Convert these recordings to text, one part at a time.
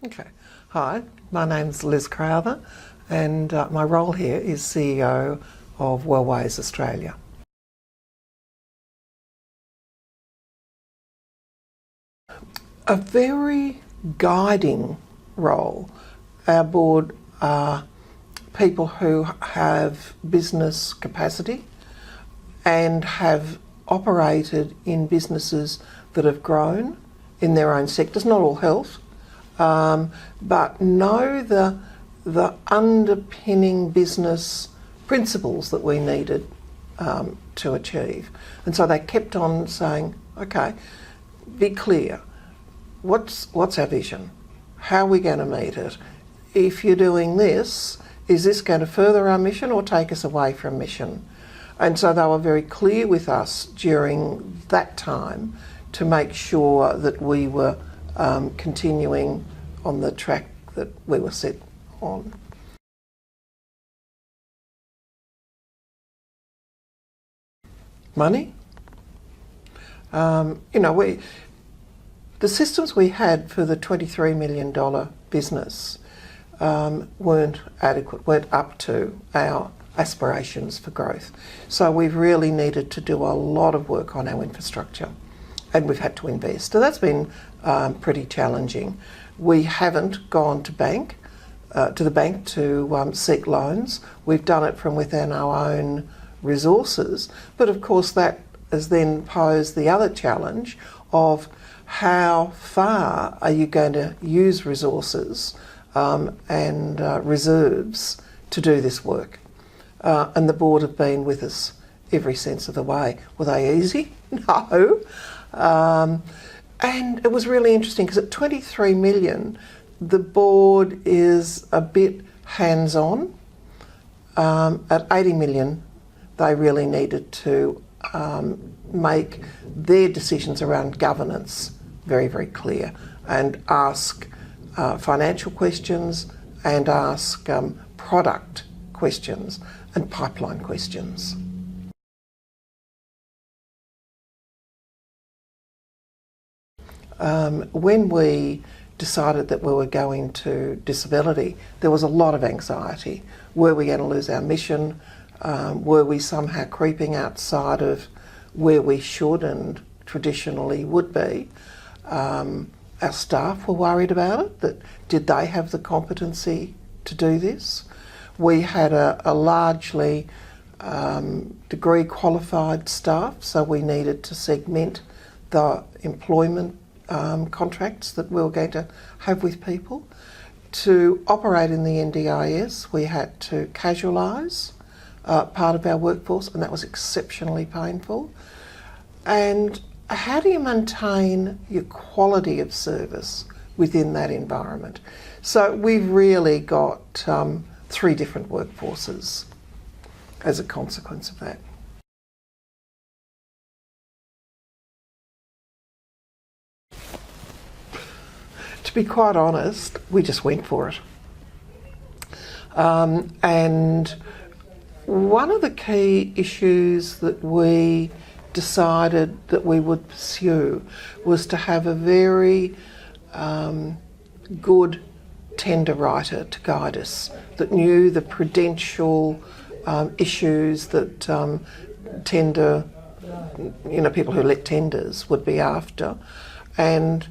Okay. Hi, my name's Liz Crowther and my role here is CEO of Wellways Australia. A very guiding role. Our board are people who have business capacity and have operated in businesses that have grown in their own sectors, not all health, but know the underpinning business principles that we needed to achieve. And so they kept on saying, okay, be clear, what's our vision? How are we going to meet it? If you're doing this, is this going to further our mission or take us away from mission? And so they were very clear with us during that time to make sure that we were continuing on the track that we were set on. Money? The systems we had for the $23 million business weren't adequate, weren't up to our aspirations for growth. So we've really needed to do a lot of work on our infrastructure and we've had to invest. So that's been pretty challenging. We haven't gone to the bank to seek loans. We've done it from within our own resources. But of course that has then posed the other challenge of how far are you going to use resources and reserves to do this work? And the board have been with us every sense of the way. Were they easy? No. And it was really interesting because at 23 million, the board is a bit hands-on. At 80 million, they really needed to make their decisions around governance very, very clear and ask financial questions and ask product questions and pipeline questions. When we decided that we were going to disability, there was a lot of anxiety. Were we going to lose our mission? Were we somehow creeping outside of where we should and traditionally would be? Our staff were worried about it, that did they have the competency to do this? We had a largely degree qualified staff, so we needed to segment the employment contracts that we were going to have with people. To operate in the NDIS, we had to casualise part of our workforce, and that was exceptionally painful. And how do you maintain your quality of service within that environment? So we've really got 3 different workforces as a consequence of that. To be quite honest, we just went for it. And one of the key issues that we decided that we would pursue was to have a very good tender writer to guide us, that knew the prudential issues that tender, people who let tenders would be after. And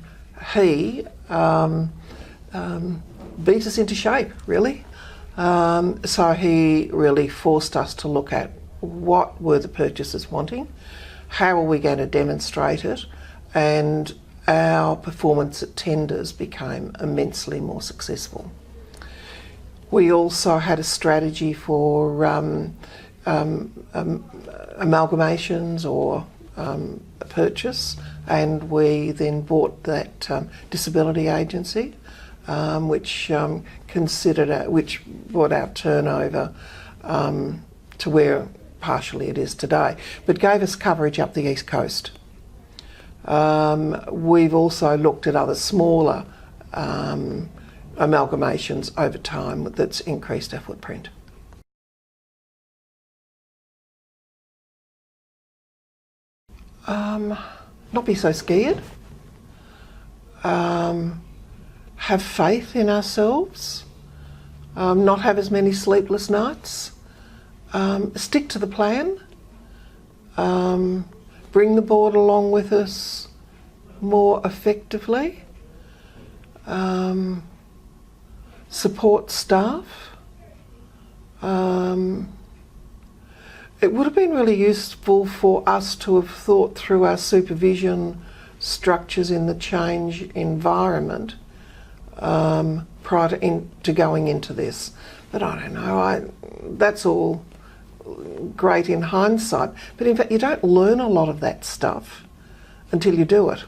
he beat us into shape, really. So he really forced us to look at what were the purchasers wanting, how are we going to demonstrate it, and our performance at tenders became immensely more successful. We also had a strategy for amalgamations or a purchase, and we then bought that disability agency, which brought our turnover to where partially it is today, but gave us coverage up the East Coast. We've also looked at other smaller amalgamations over time that's increased our footprint. Not be so scared. have faith in ourselves, not have as many sleepless nights, stick to the plan, bring the board along with us more effectively, support staff. It would have been really useful for us to have thought through our supervision structures in the change environment prior to going into this. But I don't know, that's all great in hindsight. But in fact, you don't learn a lot of that stuff until you do it.